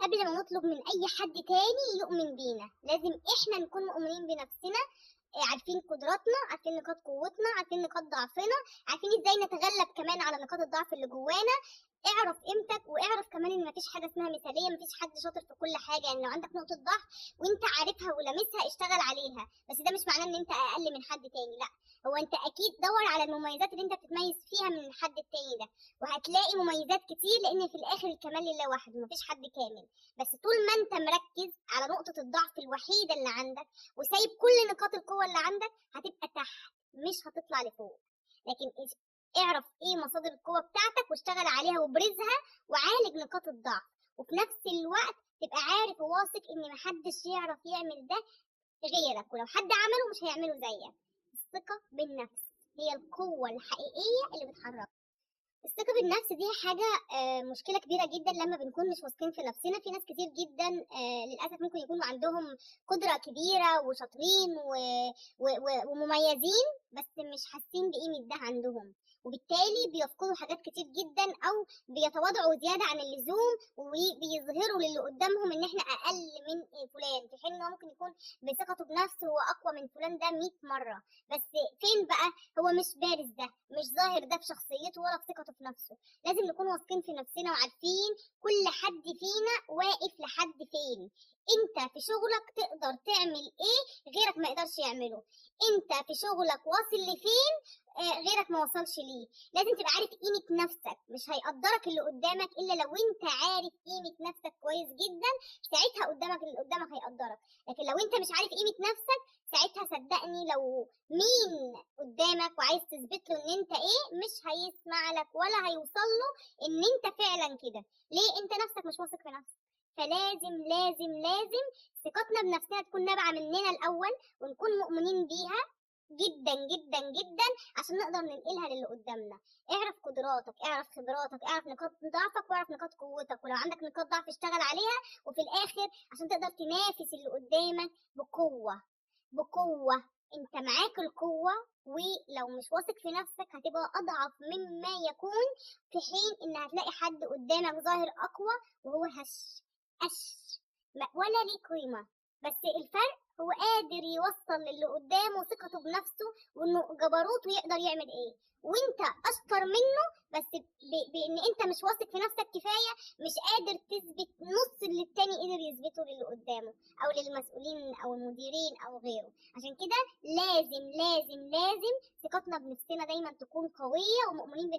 قبل ما نطلب من أي حد تاني يؤمن بينا، لازم إحنا نكون مؤمنين بنفسنا، عارفين قدراتنا، عارفين نقاط قوتنا، عارفين نقاط ضعفنا، عارفين إزاي نتغلب كمان على نقاط الضعف اللي جوانا. اعرف قيمتك، واعرف كمان ان مفيش حاجه اسمها مثاليه، مفيش حد شاطر في كل حاجه. يعني لو عندك نقطه ضعف وانت عارفها ولامسها اشتغل عليها، بس ده مش معناه ان انت اقل من حد تاني، لا. هو انت اكيد دور على المميزات اللي انت بتتميز فيها من الحد التاني ده، وهتلاقي مميزات كتير، لان في الاخر الكمال لله وحده، مفيش حد كامل. بس طول ما انت مركز على نقطه الضعف الوحيده اللي عندك وسايب كل نقاط القوه اللي عندك، هتبقى تحت مش هتطلع لفوق. لكن اعرف ايه مصادر القوة بتاعتك واشتغل عليها وابرزها، وعالج نقاط الضعف، وفي نفس الوقت تبقى عارف وواثق ان محدش يعرف يعمل ده غيرك، ولو حد عمله مش هيعمله زيك. الثقة بالنفس هي القوة الحقيقية اللي بتحركك. الثقة بالنفس دي حاجة مشكلة كبيرة جدا لما بنكون مش واثقين في نفسنا. في ناس كتير جدا للأسف ممكن يكونوا عندهم قدرة كبيرة وشاطرين ومميزين، بس مش حاسين بقيمة ده عندهم، وبالتالي بيفقدوا حاجات كتير جدا، أو بيتواضعوا زيادة عن اللزوم وبيظهروا للي قدامهم إن إحنا أقل من فلان، في حين إن هو ممكن يكون بثقته بنفسه هو أقوى من فلان ده 100 مرة. بس فين بقى؟ هو مش بارز ده، مش ظاهر ده في شخصيته ولا في ثقته في نفسه. لازم نكون واثقين في نفسنا وعارفين كل حد فينا واقف لحد فين. انت في شغلك تقدر تعمل ايه غيرك ما يقدرش يعمله، انت في شغلك واصل لفين غيرك ما وصلش ليه. لازم تبقى عارف قيمة نفسك، مش هيقدرك اللي قدامك الا لو انت عارف قيمة نفسك كويس جدا، ساعتها قدامك اللي قدامك هيقدرك. لكن لو انت مش عارف قيمة نفسك، ساعتها صدقني لو مين قدامك وعايز تثبت له ان انت ايه، مش هيسمع لك ولا هيوصل له ان انت فعلا كده. ليه؟ انت نفسك مش واثق في نفسك. فلازم لازم لازم ثقتنا بنفسنا تكون نابعة مننا الاول، ونكون مؤمنين بيها جدا جدا جدا عشان نقدر ننقلها للي قدامنا. اعرف قدراتك، اعرف خبراتك، اعرف نقاط ضعفك، واعرف نقاط قوتك، ولو عندك نقاط ضعف اشتغل عليها، وفي الاخر عشان تقدر تنافس اللي قدامك بقوة. بقوة، انت معاك القوة، ولو مش واثق في نفسك هتبقى اضعف مما يكون، في حين ان هتلاقي حد قدامك ظاهر اقوى وهو هش ولا ليه قيمة. بس الفرق هو قادر يوصل للي قدامه ثقته بنفسه وانه جبروت ويقدر يعمل ايه، وانت اشطر منه، بس بان انت مش واثق في نفسك كفايه، مش قادر تثبت نص اللي التاني قدر يثبته للي قدامه او للمسؤولين او المديرين او غيره. عشان كده لازم لازم لازم ثقتنا بنفسنا دايما تكون قويه ومؤمنين